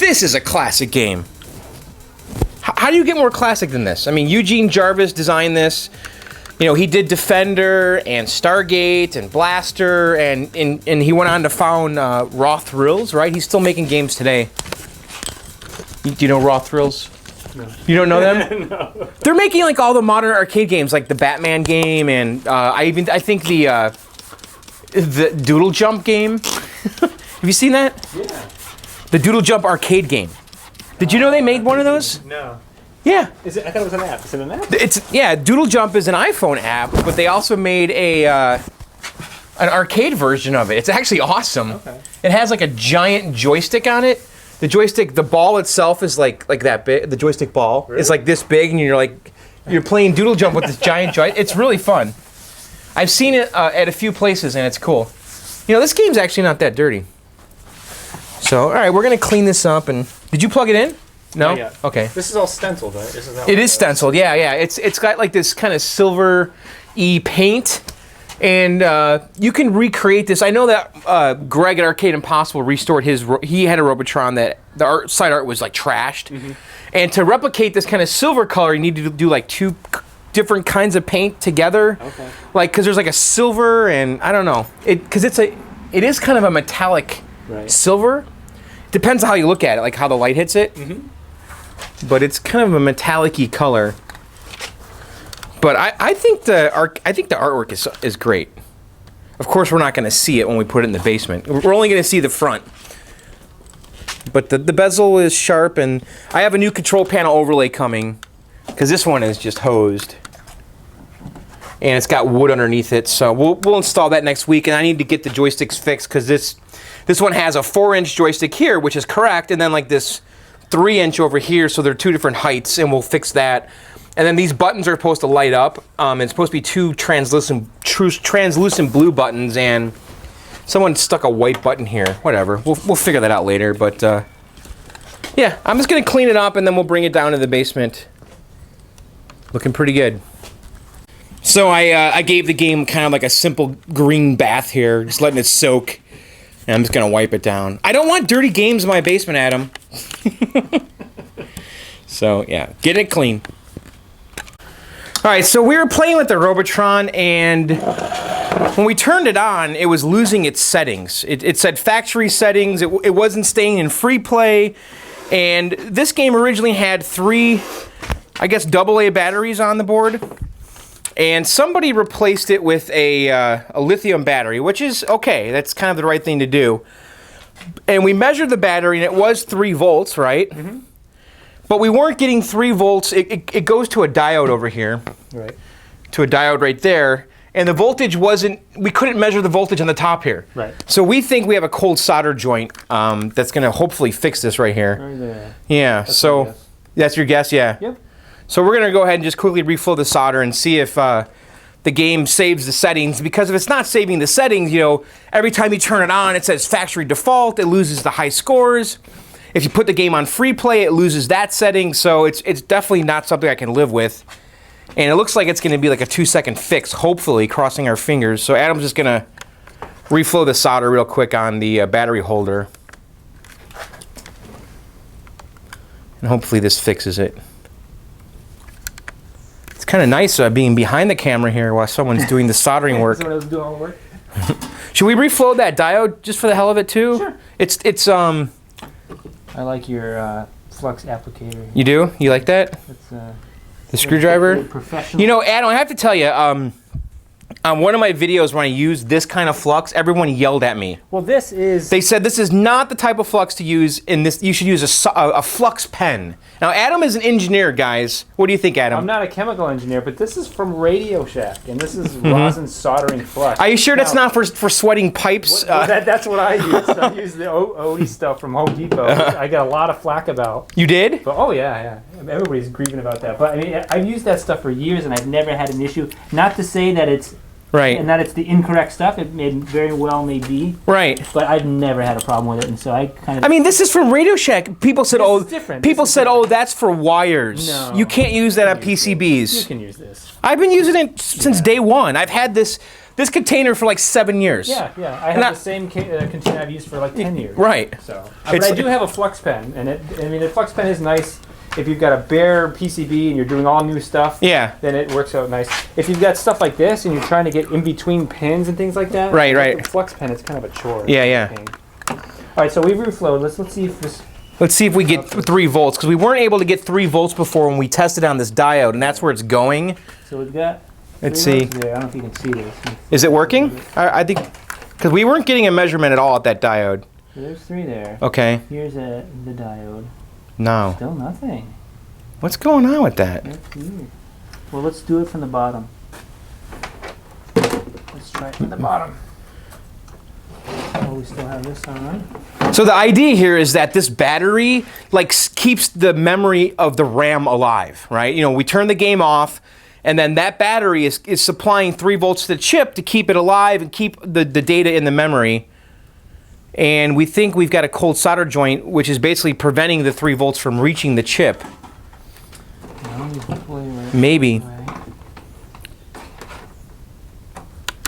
is a classic game. How do you get more classic than this? I mean, Eugen Jarvis designed this. You know, he did Defender and Stargate and Blaster, and he went on to found Raw Thrills, right? He's still making games today. Do you know Raw Thrills? No. You don't know them? No. They're making like all the modern arcade games, like the Batman game, and I think the Doodle Jump game. Have you seen that? Yeah. The Doodle Jump arcade game. Did you know they made one of those? No. Yeah. Is it? I thought it was an app. Is it an app? Yeah, Doodle Jump is an iPhone app, but they also made an arcade version of it. It's actually awesome. Okay. It has like a giant joystick on it. The joystick, the ball itself is like that big. The joystick ball is like this big, and you're playing Doodle Jump with this giant joystick. It's really fun. I've seen it at a few places, and it's cool. You know, this game's actually not that dirty. So, all right, we're gonna clean this up. And did you plug it in? No? Not yet. Okay. This is all stenciled, right? This is not It is stenciled, yeah. It's got like this kind of silver-y paint, and you can recreate this. I know that Greg at Arcade Impossible restored he had a Robotron that the side art was like trashed. Mm-hmm. And to replicate this kind of silver color, you need to do like two different kinds of paint together. Okay. Like, because there's like a silver and, I don't know. Because it is kind of a metallic silver. Depends on how you look at it, like how the light hits it. Mm-hmm. But it's kind of a metallic-y color. But I think the artwork is great. Of course, we're not going to see it when we put it in the basement. We're only going to see the front. But the bezel is sharp, and I have a new control panel overlay coming because this one is just hosed. And it's got wood underneath it, so we'll install that next week. And I need to get the joysticks fixed because this one has a 4-inch joystick here, which is correct, and then like this 3-inch over here, so they're two different heights, and we'll fix that. And then these buttons are supposed to light up. It's supposed to be two translucent blue buttons, and someone stuck a white button here. Whatever, we'll figure that out later. But yeah, I'm just gonna clean it up, and then we'll bring it down to the basement. Looking pretty good. So I gave the game kind of like a simple green bath here, just letting it soak. And I'm just gonna wipe it down. I don't want dirty games in my basement, Adam. So yeah, get it clean. All right, so we were playing with the Robotron, and when we turned it on, it was losing its settings. It said factory settings. It wasn't staying in free play, and this game originally had 3, I guess, AA batteries on the board. And somebody replaced it with a lithium battery, which is okay. That's kind of the right thing to do. And we measured the battery, and it was 3 volts, right? Mm-hmm. But we weren't getting 3 volts. It goes to a diode over here. Right. To a diode right there. and the voltage wasn't, we couldn't measure the voltage on the top here. Right. So we think we have a cold solder joint that's gonna hopefully fix this right here. Right there. Yeah, That's my so guess. that's your guess, yeah? Yep. So we're gonna go ahead and just quickly reflow the solder and see if the game saves the settings, because if it's not saving the settings, you know, every time you turn it on, it says factory default, it loses the high scores. If you put the game on free play, it loses that setting, so it's definitely not something I can live with. And it looks like it's gonna be like a 2-second fix, hopefully, crossing our fingers. So Adam's just gonna reflow the solder real quick on the battery holder. And hopefully this fixes it. It's kind of nice being behind the camera here while someone's doing the soldering work. Someone else do all the work. Should we reflow that diode just for the hell of it too? Sure. It's I like your flux applicator. You do? You like that? It's The screwdriver? professional. You know, Adam, I have to tell you, on one of my videos when I used this kind of flux, everyone yelled at me. Well, this is. They said this is not the type of flux to use in this. You should use a flux pen. Now, Adam is an engineer, guys. What do you think, Adam? I'm not a chemical engineer, but this is from Radio Shack, and this is rosin soldering flux. Are you sure that's Now, not for sweating pipes? that's what I use. I use the Odie stuff from Home Depot. I got a lot of flack about. You did? But oh yeah. Everybody's grieving about that. But I mean, I've used that stuff for years, and I've never had an issue. Not to say that it's Right. and that it's the incorrect stuff. It very well may be. Right. But I've never had a problem with it, and so I kind of. I mean, this is from Radio Shack. People said, This "Oh, is different. people This is said, different. oh, that's for wires. No. You can't use that on You PCBs." can use this. I've been using it since day one. I've had this container for like 7 years. Yeah. I have the same container I've used for like 10 years. Right. So, but I do have a flux pen, and the flux pen is nice. If you've got a bare PCB and you're doing all new stuff, Yeah. then it works out nice. If you've got stuff like this and you're trying to get in between pins and things like that, Right. The flux pen, it's kind of a chore. Yeah. Pain. All right, so we've reflowed. Let's see if this. Let's see if we get 3 volts, because we weren't able to get 3 volts before when we tested on this diode, and that's where it's going. So we've got. Let's 3 see. volts there. I don't know if you can see this. Is it working? I think, because we weren't getting a measurement at all at that diode. So there's 3 there. Okay. Here's the diode. No. Still nothing. What's going on with that? That's weird. Well, let's do it from the bottom. Let's try it from the bottom. Oh, we still have this on. So the idea here is that this battery keeps the memory of the RAM alive, right? You know, we turn the game off, and then that battery is supplying 3 volts to the chip to keep it alive and keep the data in the memory. And we think we've got a cold solder joint, which is basically preventing the 3 volts from reaching the chip. Maybe.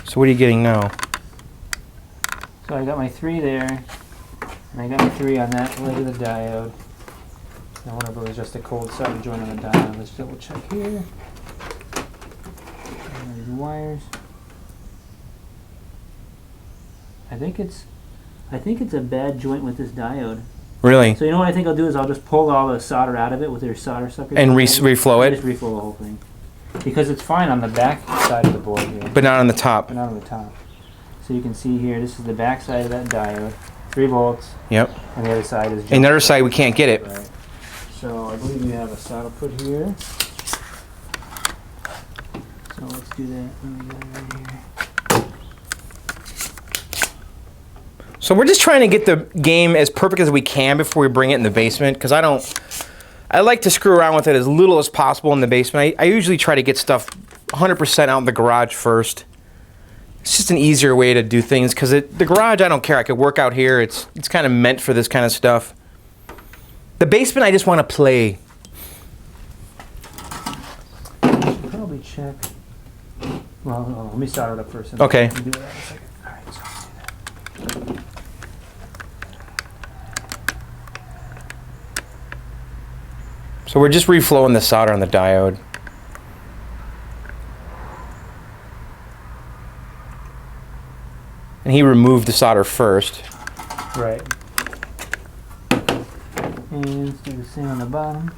So what are you getting now? So I got my 3 there, and I got my 3 on that leg of the diode. I wonder if it was just a cold solder joint on the diode. Let's double check here. There's the wires. I think it's a bad joint with this diode. Really? So you know what I think I'll do is I'll just pull all the solder out of it with their solder sucker. And reflow it? Just reflow the whole thing. Because it's fine on the back side of the board here, But not on the top. but not on the top. So you can see here, this is the back side of that diode. 3 volts, Yep. and the other side is And the other side, we can't get it. Right. So I believe we have a solder put here. So let's do that. Let me get it right here. So we're just trying to get the game as perfect as we can before we bring it in the basement, because I like to screw around with it as little as possible in the basement. I usually try to get stuff 100% out in the garage first. It's just an easier way to do things, because the garage, I don't care. I could work out here. It's kind of meant for this kind of stuff. The basement, I just want to play. I should probably check. Well, let me solder it up first. And Okay. we can do that in a second. All right, so let's do that. So we're just reflowing the solder on the diode. And he removed the solder first. Right. And let's do the same on the bottom.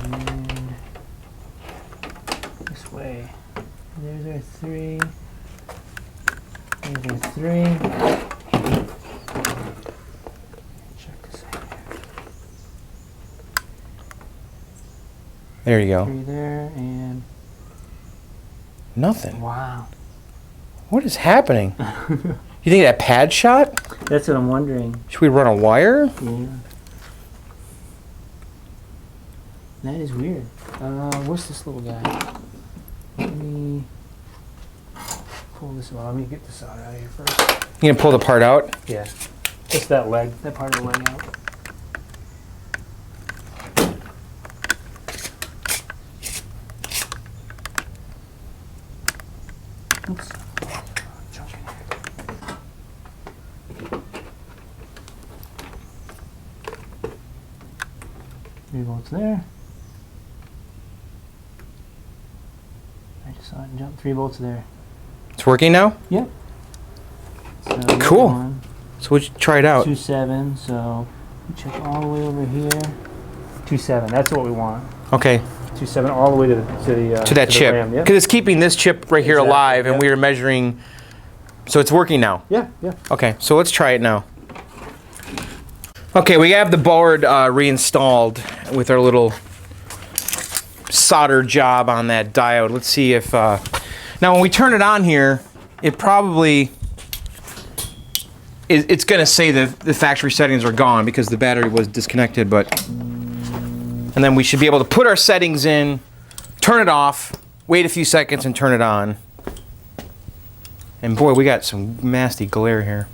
And this way. There's our 3. There's our 3. Check this out here. There you go. 3 there, and... Nothing. Wow. What is happening? You think that pad shot? That's what I'm wondering. Should we run a wire? Yeah. That is weird. What's this little guy? Let me pull this out. Let me get this out of here first. You gonna pull the part out? Yeah. Just that leg, that part of the leg out. Oops. Junk in here. 3 volts there. I just saw it jump 3 volts there. It's working now? Yep. So Cool. one, So we'll try it out. 2.7, so we check all the way over here. 2.7, that's what we want. Okay. 2.7 all the way to that the chip. RAM, yep. Because it's keeping this chip right here Exactly, alive, and yep. we are measuring. So it's working now. Yeah, yeah. Okay, so let's try it now. Okay, we have the board reinstalled with our little solder job on that diode. Let's see if... now, when we turn it on here, it probably... It's going to say the factory settings are gone because the battery was disconnected, but... And then we should be able to put our settings in, turn it off, wait a few seconds, and turn it on. And boy, we got some nasty glare here.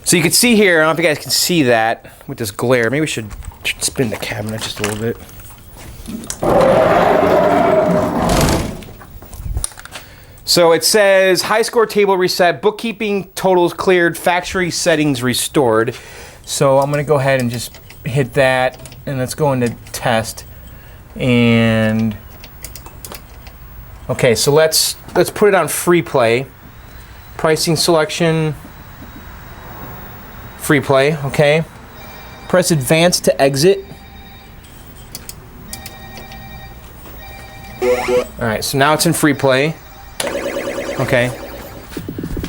So you can see here, I don't know if you guys can see that with this glare. Maybe we should spin the cabinet just a little bit. So it says, high score table reset, bookkeeping totals cleared, factory settings restored. So I'm gonna go ahead and just hit that, and let's go into test. And okay, so let's put it on free play. Pricing selection, free play, okay. Press advance to exit. All right, so now it's in free play. Okay.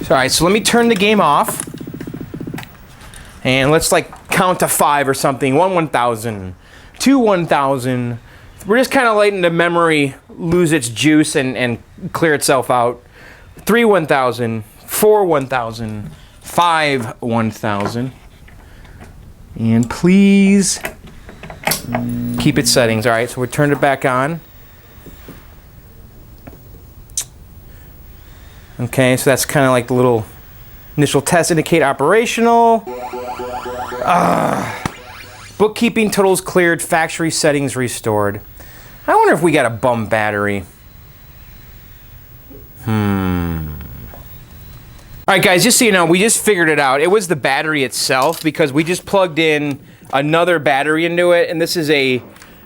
So, all right, so let me turn the game off. And let's like count to 5 or something. 1 1,000, 2 1,000. We're just kind of letting the memory lose its juice and clear itself out. 3 1,000, 4 1,000, 5 1,000. And please keep its settings. All right, so we turned it back on. Okay, so that's kind of like the little initial test indicate operational. Bookkeeping totals cleared, factory settings restored. I wonder if we got a bum battery. Alright guys, just so you know, we just figured it out. It was the battery itself because we just plugged in another battery into it, and this is a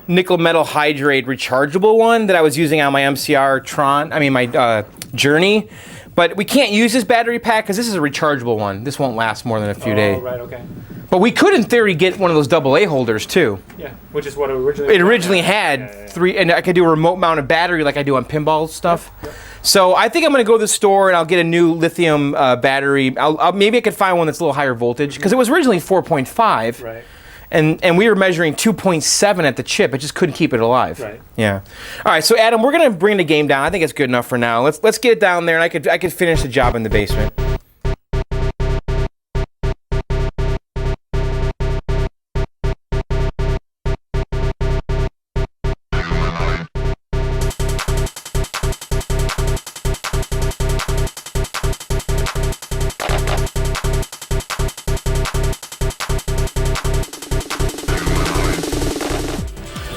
nickel metal hydrate rechargeable one that I was using on my MCR Tron, my Journey. But we can't use this battery pack because this is a rechargeable one. This won't last more than a few days. Oh, right, okay. But we could, in theory, get one of those AA holders too. Yeah, which is what it originally had 3, and I could do a remote mounted battery like I do on pinball stuff. Yep. So I think I'm going to go to the store and I'll get a new lithium battery. Maybe I could find one that's a little higher voltage because it was originally 4.5. Right. And we were measuring 2.7 at the chip. It just couldn't keep it alive. Right. Yeah. All right. So Adam, we're gonna bring the game down. I think it's good enough for now. Let's get it down there, and I could finish the job in the basement.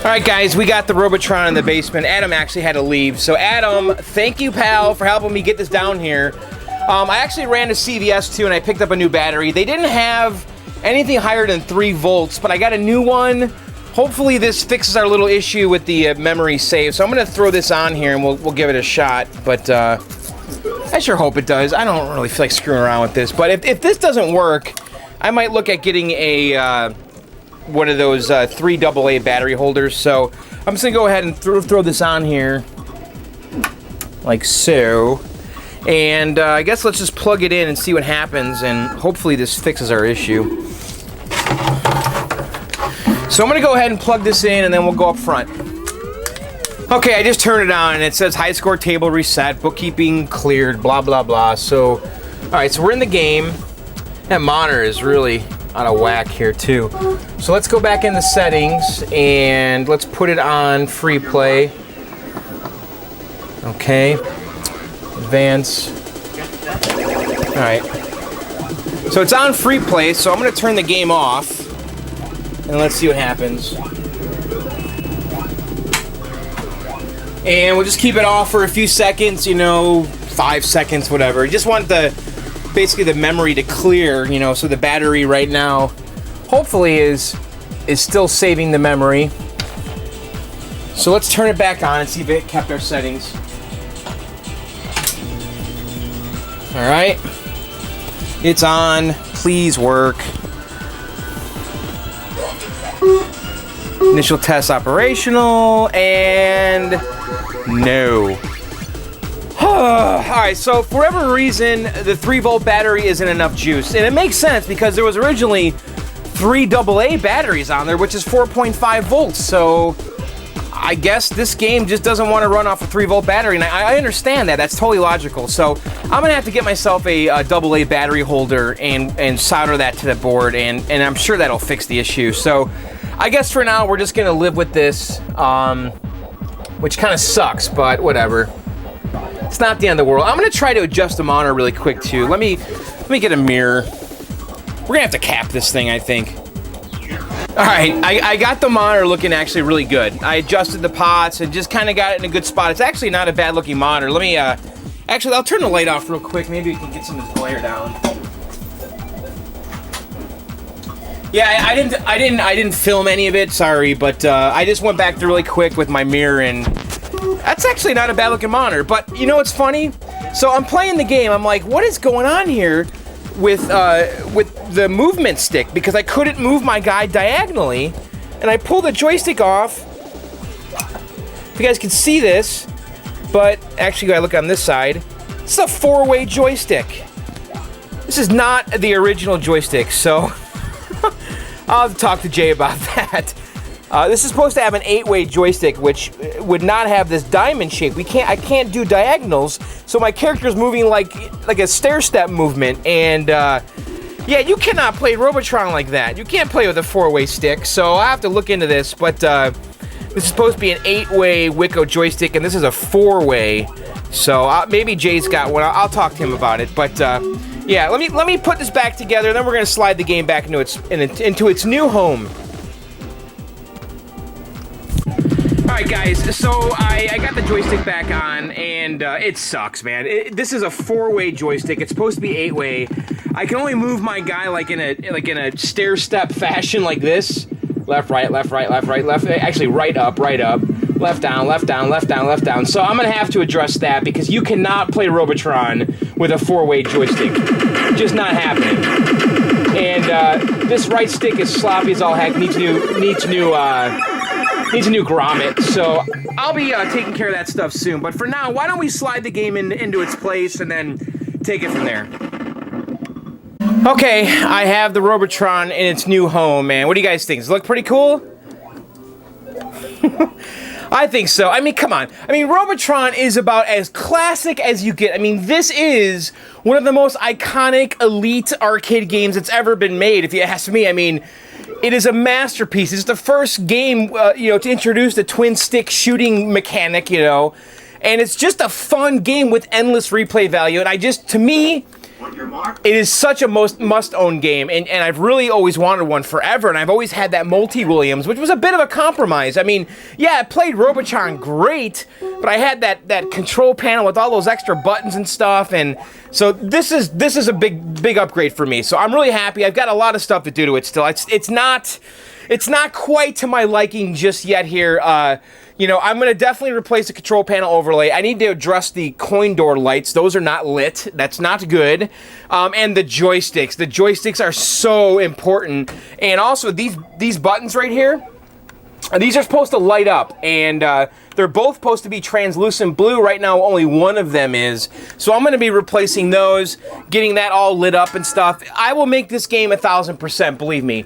All right, guys, we got the Robotron in the basement. Adam actually had to leave. So, Adam, thank you, pal, for helping me get this down here. I actually ran to CVS, too, and I picked up a new battery. They didn't have anything higher than 3 volts, but I got a new one. Hopefully, this fixes our little issue with the memory save. So, I'm going to throw this on here, and we'll give it a shot. But I sure hope it does. I don't really feel like screwing around with this. But if this doesn't work, I might look at getting a... one of those 3 AA battery holders. So I'm just gonna go ahead and throw this on here like so, and I guess let's just plug it in and see what happens, and hopefully this fixes our issue. So I'm gonna go ahead and plug this in, and then we'll go up front. Okay, I just turned it on, and it says high score table reset, bookkeeping cleared, blah, blah, blah. So, all right, so we're in the game. That monitor is really out of whack here, too. So let's go back in the settings, and let's put it on free play. Okay. Advance. All right. So it's on free play, so I'm going to turn the game off, and let's see what happens. And we'll just keep it off for a few seconds, you know, 5 seconds, whatever. Just want basically the memory to clear, you know, so the battery right now hopefully is still saving the memory. So let's turn it back on and see if it kept our settings. All right. It's on. Please work. Initial test operational, and no. Alright, so for whatever reason, the 3-volt battery isn't enough juice. And it makes sense because there was originally 3 AA batteries on there, which is 4.5 volts. So I guess this game just doesn't want to run off a 3-volt battery. And I understand that. That's totally logical. So I'm going to have to get myself a AA battery holder and solder that to the board. And I'm sure that'll fix the issue. So I guess for now, we're just going to live with this, which kind of sucks, but whatever. It's not the end of the world. I'm going to try to adjust the monitor really quick, too. Let me get a mirror. We're going to have to cap this thing, I think. All right, I got the monitor looking actually really good. I adjusted the pots and just kind of got it in a good spot. It's actually not a bad-looking monitor. Let me, actually, I'll turn the light off real quick. Maybe we can get some of this glare down. Yeah, I didn't film any of it, sorry, but I just went back through really quick with my mirror, and that's actually not a bad looking monitor. But you know what's funny? So I'm playing the game, I'm like, what is going on here with the movement stick? Because I couldn't move my guy diagonally, and I pulled the joystick off. If you guys can see this, but actually I look on this side, this is a 4-way joystick. This is not the original joystick, so I'll have to talk to Jay about that. This is supposed to have an 8-way joystick, which would not have this diamond shape. I can't do diagonals, so my character's moving like a stair-step movement. And yeah, you cannot play Robotron like that. You can't play with a 4-way stick, so I have to look into this. But this is supposed to be an 8-way Wicco joystick, and this is a 4-way. So maybe Jay's got one. I'll talk to him about it. But yeah, let me put this back together, then we're gonna slide the game back into its new home. All right, guys. So I got the joystick back on, and it sucks, man. This is a 4-way joystick. It's supposed to be 8-way. I can only move my guy like in a stair step fashion, like this: left, right, left, right, left, right, left. Actually, right up, left down, left down, left down, left down. So I'm gonna have to address that because you cannot play Robotron with a 4-way joystick. Just not happening. And this right stick is sloppy as all heck. Needs a new grommet. So I'll be taking care of that stuff soon. But for now, why don't we slide the game into its place and then take it from there. Okay, I have the Robotron in its new home, man. What do you guys think? Does it look pretty cool? I think so. I mean, come on. I mean, Robotron is about as classic as you get. I mean, this is one of the most iconic elite arcade games that's ever been made, if you ask me. I mean, it is a masterpiece. It's the first game, you know, to introduce the twin stick shooting mechanic, you know, and it's just a fun game with endless replay value. And to me, it is such a must-own game, and I've really always wanted one forever, and I've always had that multi-Williams, which was a bit of a compromise. I mean, yeah, I played Robotron great, but I had that control panel with all those extra buttons and stuff, and so this is a big upgrade for me. So I'm really happy. I've got a lot of stuff to do to it still. It's not quite to my liking just yet here. You know, I'm going to definitely replace the control panel overlay. I need to address the coin door lights. Those are not lit. That's not good. And the joysticks. The joysticks are so important. And also, these buttons right here, These are supposed to light up, and they're both supposed to be translucent blue. Right now, only one of them is. So I'm going to be replacing those, getting that all lit up and stuff. I will make this game 1000%, believe me.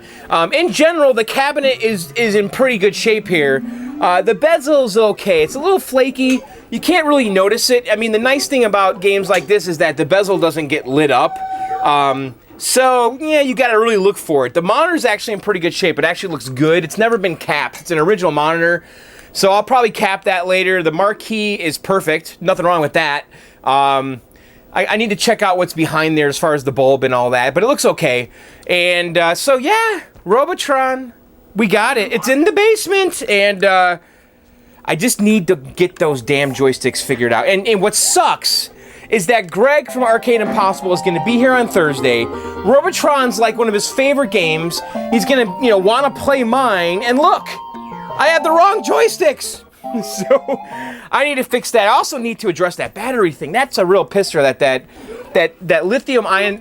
In general, the cabinet is in pretty good shape here. The bezel's okay. It's a little flaky. You can't really notice it. I mean, the nice thing about games like this is that the bezel doesn't get lit up. So, yeah, you got to really look for it. The monitor's actually in pretty good shape. It actually looks good. It's never been capped. It's an original monitor, so I'll probably cap that later. The marquee is perfect. Nothing wrong with that. I need to check out what's behind there as far as the bulb and all that, but it looks okay. And so, yeah, Robotron, we got it. It's in the basement, and I just need to get those damn joysticks figured out. And what sucks is that Greg from Arcade Impossible is going to be here on Thursday. Robotron's like one of his favorite games. He's going to, want to play mine. And look, I have the wrong joysticks. So I need to fix that. I also need to address that battery thing. That's a real pisser that lithium ion,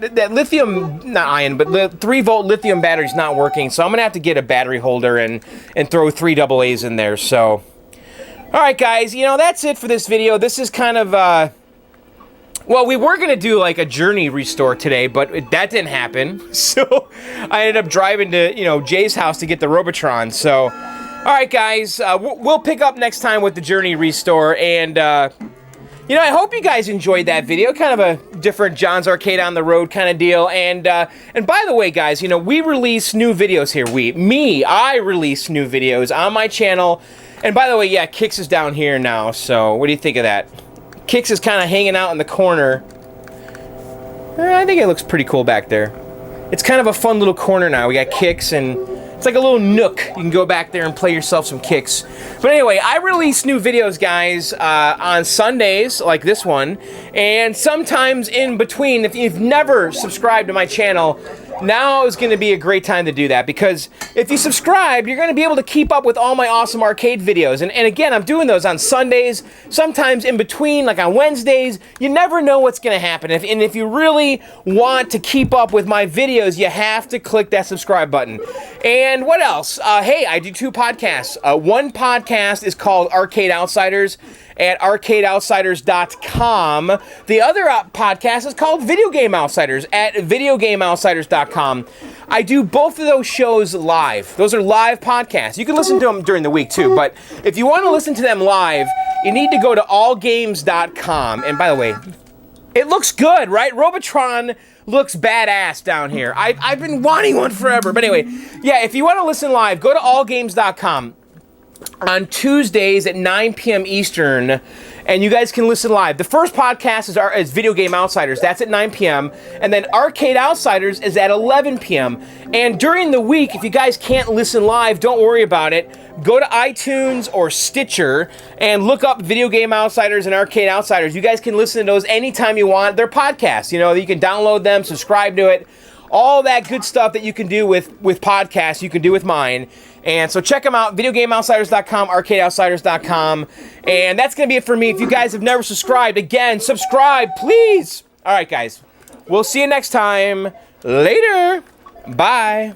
not ion, but the 3-volt lithium battery's not working. So I'm going to have to get a battery holder and throw 3 AA's in there. So, all right, guys, that's it for this video. This is kind of, well, we were going to do like a Journey restore today, but that didn't happen. So I ended up driving to, Jay's house to get the Robotron. So, all right, guys, we'll pick up next time with the Journey restore. And, I hope you guys enjoyed that video. Kind of a different John's Arcade on the road kind of deal. And by the way, guys, we release new videos here. I release new videos on my channel. And by the way, yeah, Kix is down here now. So what do you think of that? Kix is kind of hanging out in the corner. I think it looks pretty cool back there. It's kind of a fun little corner now. We got Kix, and it's like a little nook. You can go back there and play yourself some Kix. But anyway, I release new videos, guys, on Sundays, like this one, and sometimes in between. If you've never subscribed to my channel, now is going to be a great time to do that, because if you subscribe, you're going to be able to keep up with all my awesome arcade videos. And again, I'm doing those on Sundays, sometimes in between, like on Wednesdays. You never know what's going to happen. And if you really want to keep up with my videos, you have to click that subscribe button. And what else? Hey, I do 2 podcasts. One podcast is called Arcade Outsiders at arcadeoutsiders.com. The other podcast is called Video Game Outsiders at videogameoutsiders.com. I do both of those shows live. Those are live podcasts. You can listen to them during the week too, but if you want to listen to them live, you need to go to allgames.com. And by the way, it looks good, right? Robotron looks badass down here. I've been wanting one forever. But anyway, yeah, if you want to listen live, go to allgames.com. on Tuesdays at 9 p.m. Eastern, and you guys can listen live. The first podcast is Video Game Outsiders. That's at 9 p.m. And then Arcade Outsiders is at 11 p.m. And during the week, if you guys can't listen live, don't worry about it. Go to iTunes or Stitcher and look up Video Game Outsiders and Arcade Outsiders. You guys can listen to those anytime you want. They're podcasts. You can download them, subscribe to it. All that good stuff that you can do with podcasts, you can do with mine. And so check them out, videogameoutsiders.com, arcadeoutsiders.com. And that's going to be it for me. If you guys have never subscribed, again, subscribe, please. All right, guys. We'll see you next time. Later. Bye.